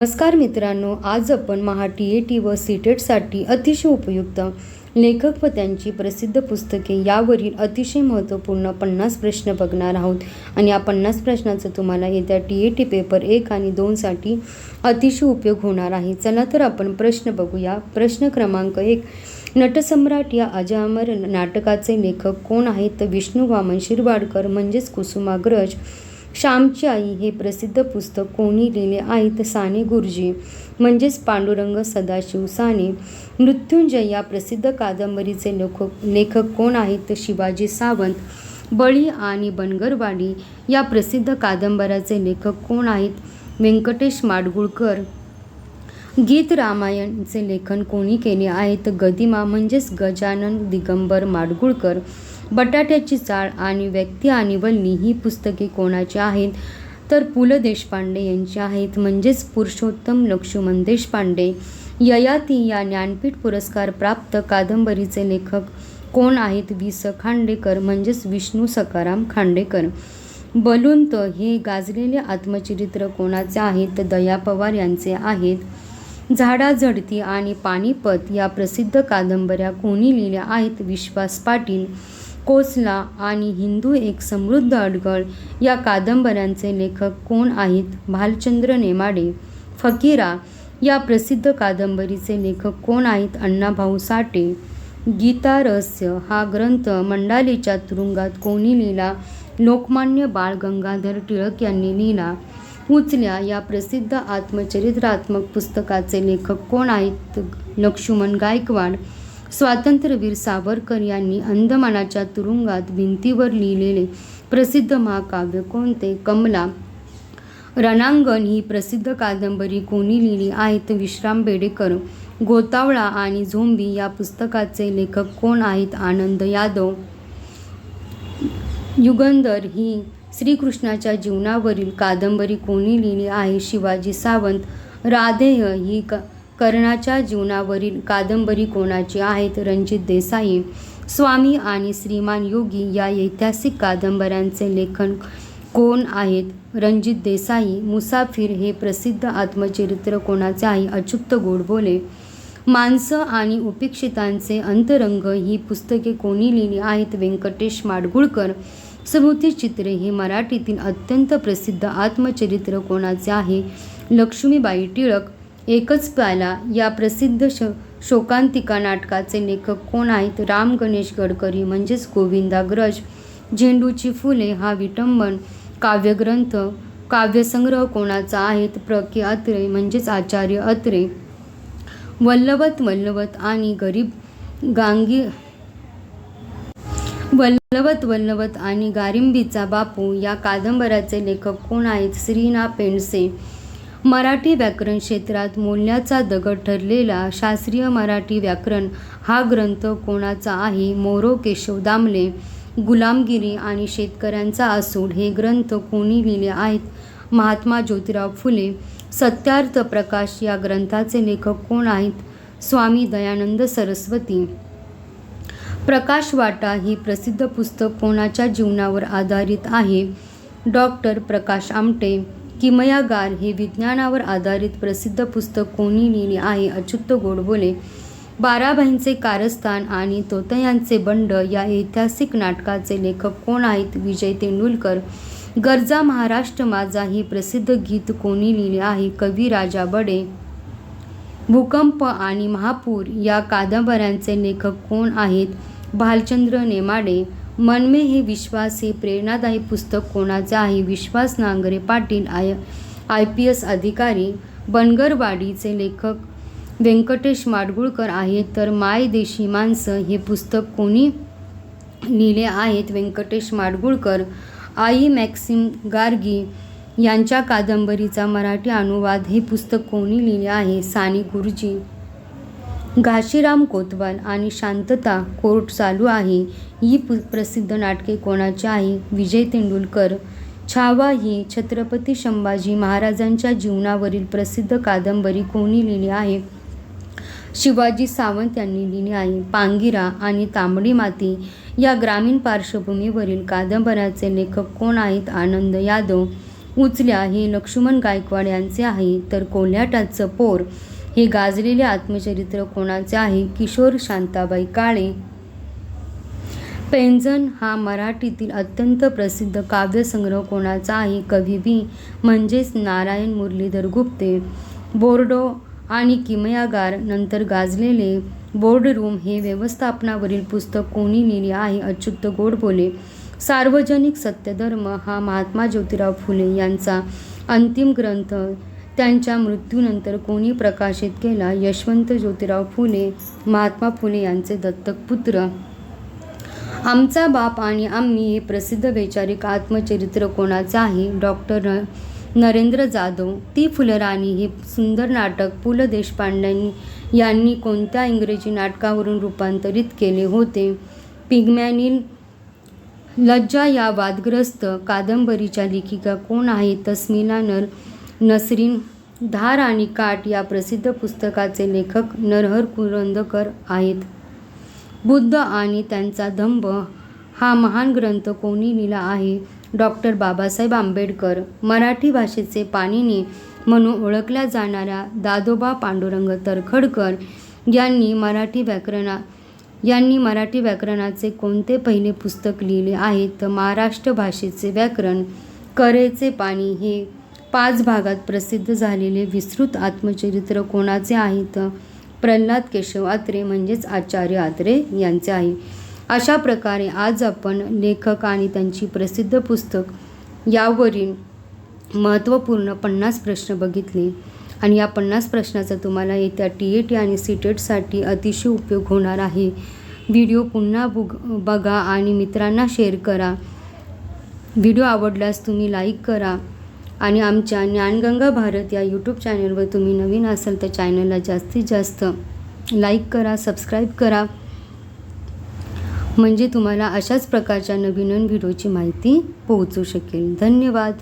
नमस्कार मित्रांनो, आज आपण महा-टी-ए-टी व सी-टेटसाठी अतिशय उपयुक्त लेखक व त्यांची प्रसिद्ध पुस्तके यावरील अतिशय महत्त्वपूर्ण 50 प्रश्न बघणार आहोत. आणि या 50 प्रश्नांचा तुम्हाला येत्या टी-ए-टी पेपर 1 आणि 2 साठी अतिशय उपयोग होणार आहे. चला तर आपण प्रश्न बघूया. प्रश्न क्रमांक 1. नटसम्राट या अजरामर नाटकाचे लेखक कोण आहेत? तर विष्णू वामन शिरवाडकर म्हणजेच कुसुमाग्रज. श्यामची आई हे प्रसिद्ध पुस्तक कोणी लिहिले आहे? तर साने गुरुजी म्हणजेच पांडुरंग सदाशिव साने. मृत्युंजय या प्रसिद्ध कादंबरीचे लेखक कोण आहेत? तर शिवाजी सावंत. बळी आणि बनगरवाडी या प्रसिद्ध कादंबऱ्याचे लेखक कोण आहेत? व्यंकटेश माडगूळकर. गीत रामायणचे लेखन कोणी केले आहे? तर गदिमा म्हणजेच गजानन दिगंबर माडगूळकर. बटाट्याची चाळ आणि व्यक्ती आणि वल्ली ही पुस्तके कोणाची आहेत? तर पु ल देशपांडे यांची आहेत, म्हणजेच पुरुषोत्तम लक्ष्मण देशपांडे. ययाती या ज्ञानपीठ पुरस्कार प्राप्त कादंबरीचे लेखक कोण आहेत? वि स खांडेकर म्हणजेच विष्णू सखाराम खांडेकर. बलवंत हे गाजलेले आत्मचरित्र कोणाचे आहे? तर दया पवार यांचे आहेत. झाडाझडती आणि पानिपत या प्रसिद्ध कादंबऱ्या कोणी लिहिल्या आहेत? विश्वास पाटील. कोसला आणि हिंदू एक समृद्ध अडगळ या कादंबऱ्यांचे लेखक कोण आहेत? भालचंद्र नेमाडे. फकीरा या प्रसिद्ध कादंबरीचे लेखक कोण आहेत? अण्णाभाऊ साठे. गीता रहस्य हा ग्रंथ मंडालेच्या तुरुंगात कोणी लिहिला? लोकमान्य बाळ गंगाधर टिळक यांनी लिहिला. उचल्या या प्रसिद्ध आत्मचरित्रात्मक पुस्तकाचे लेखक कोण आहेत? लक्ष्मण गायकवाड. स्वातंत्र्यवीर सावरकर यांनी अंदमानाच्या तुरुंगात भिंतीवर लिहिलेले प्रसिद्ध महाकाव्य कोणते? कमला. रणांगण ही प्रसिद्ध कादंबरी कोणी लिहिली आहे? तर विश्राम बेडेकर. गोतावळा आणि झोंबी या पुस्तकाचे लेखक कोण आहेत? आनंद यादव. युगंधर ही श्रीकृष्णाच्या जीवनावरील कादंबरी कोणी लिहिली आहे? शिवाजी सावंत. राधेय ही कर्णाच्या जीवनावरील कादंबरी कोणाची आहे? रणजित देसाई. स्वामी आणि श्रीमान योगी या ऐतिहासिक कादंबऱ्यांचे लेखक कोण आहेत? रणजित देसाई. मुसाफिर हे प्रसिद्ध आत्मचरित्र कोणाचे आहे? अच्युत गोडबोले. माणसं आणि उपेक्षितांचे अंतरंग ही पुस्तके कोणी लिहिली आहेत? व्यंकटेश माडगूळकर. स्मृतिचित्रे हे मराठीतील अत्यंत प्रसिद्ध आत्मचरित्र कोणाचे आहे? लक्ष्मीबाई टिळक. एकच प्याला या प्रसिद्ध शोकांतिका नाटकाचे लेखक कोण आहेत? राम गणेश गडकरी म्हणजेच गोविंदाग्रज. झेंडूची फुले हा विटंबन काव्यग्रंथ काव्यसंग्रह कोणाचा आहे? प्र के अत्रे म्हणजेच आचार्य अत्रे. वल्लवत आणि गारिंबीचा बापू या कादंबऱ्याचे लेखक कोण आहेत? श्री ना पेंडसे. मराठी व्याकरण क्षेत्रात मोल्याचा दगड ठरलेला शास्त्रीय मराठी व्याकरण हा ग्रंथ कोणाचा आहे? मोरो केशव दामले. गुलामगिरी आणि शेतकऱ्यांचा आसूड हे ग्रंथ कोणी लिहिले आहेत? महात्मा ज्योतिराव फुले. सत्यार्थ प्रकाश या ग्रंथाचे लेखक कोण आहेत? स्वामी दयानंद सरस्वती. प्रकाशवाटा ही प्रसिद्ध पुस्तक कोणाच्या जीवनावर आधारित आहे? डॉक्टर प्रकाश आमटे. किमयागार हे विज्ञानावर आधारित प्रसिद्ध पुस्तक कोणी लिहिले आहे? अच्युत गोडबोले. बाराभाईंचे कारस्थान आणि तोतयांचे बंड या ऐतिहासिक नाटकाचे लेखक कोण आहेत? विजय तेंडुलकर. गरजा महाराष्ट्र माझा ही प्रसिद्ध गीत कोणी लिहिले आहे? कवी राजा बडे. भूकंप आणि महापूर या कादंबऱ्यांचे लेखक कोण आहेत? भालचंद्र नेमाडे. मनमे हे विश्वास हे प्रेरणादायी पुस्तक कोणाचे आहे? विश्वास नांगरे पाटील. IPS अधिकारी. बनगरवाडीचे लेखक व्यंकटेश माडगूळकर आहेत. तर मायदेशी माणसं हे पुस्तक कोणी लिहिले आहेत? व्यंकटेश माडगूळकर. आई मॅक्सिम गार्गी यांच्या कादंबरीचा मराठी अनुवाद हे पुस्तक कोणी लिहिले आहे? साने गुरुजी. घाशीराम कोतवाल आणि शांतता कोर्ट चालू आहे ही प्रसिद्ध नाटके कोणाची आहे? विजय तेंडुलकर. छावा ही छत्रपती संभाजी महाराजांच्या जीवनावरील प्रसिद्ध कादंबरी कोणी लिहिली आहे? शिवाजी सावंत यांनी लिहिली आहे. पांगिरा आणि तांबडी माती या ग्रामीण पार्श्वभूमीवरील कादंबऱ्याचे लेखक कोण आहेत? आनंद यादव. उचल्या हे लक्ष्मण गायकवाड यांचे आहे, तर कोल्हाट्याचं पोर हे गाजलेले आत्मचरित्र कोणाचे आहे? किशोर शांताबाई काळे. पैंजण हा मराठीतील अत्यंत प्रसिद्ध काव्यसंग्रह कोणाचा आहे? कवी बी म्हणजेच नारायण मुरलीधर गुप्ते. बोर्डो आणि किमयागार नंतर गाजलेले बोर्डरूम हे व्यवस्थापनावरील पुस्तक कोणी लिहिले आहे? अच्युत गोडबोले. सार्वजनिक सत्यधर्म हा महात्मा ज्योतिराव फुले यांचा अंतिम ग्रंथ त्यांच्या मृत्यूनंतर कोणी प्रकाशित केला? यशवंत ज्योतिराव फुले, महात्मा फुले यांचे दत्तक पुत्र. आमचा बाप आणि आम्ही हे प्रसिद्ध वैचारिक आत्मचरित्र कोणाचे आहे? डॉक्टर नरेंद्र जाधव. ती फुलराणी हे सुंदर नाटक पु ल देशपांडे यांनी कोणत्या इंग्रजी नाटकावरून रूपांतरित केले होते? पिग्मॅनील. लज्जा या वादग्रस्त कादंबरीच्या लेखिका कोण आहेत? तस्मिला नसरीन. धार आणि काठ या प्रसिद्ध पुस्तकाचे लेखक नरहर कुरुंदकर आहेत. बुद्ध आणि त्यांचा धम्म हा महान ग्रंथ कोणी लिहिला आहे? डॉक्टर बाबासाहेब आंबेडकर. मराठी भाषेचे पाणिनी म्हणून ओळखल्या जाणाऱ्या दादोबा पांडुरंग तर्खडकर यांनी मराठी व्याकरणाचे कोणते पहिले पुस्तक लिहिले आहे? तर महाराष्ट्र भाषेचे व्याकरण. करेचे पाणी हे 5 भागात प्रसिद्ध झालेले विस्तृत आत्मचरित्र कोणाचे आहे? तर प्रल्हाद केशव आत्रे म्हणजेच आचार्य आत्रे यांचे आहे. अशा प्रकारे आज आपण लेखक आणि त्यांची प्रसिद्ध पुस्तक यावरील महत्त्वपूर्ण 50 प्रश्न बघितले आणि या 50 प्रश्नाचा तुम्हाला येत्या TET आणि CTETसाठी अतिशय उपयोग होणार आहे. व्हिडिओ पुन्हा बघा आणि मित्रांना शेअर करा. व्हिडिओ आवडल्यास तुम्ही लाईक करा आणि आमच्या ज्ञानगंगा भारत या यूट्यूब चॅनलवर तुम्ही नवीन असाल तर चॅनलला जास्तीत जास्त लाईक करा, सबस्क्राईब करा, म्हणजे तुम्हाला अशाच प्रकारच्या नवीन व्हिडिओची माहिती पोहोचू शकेल. धन्यवाद.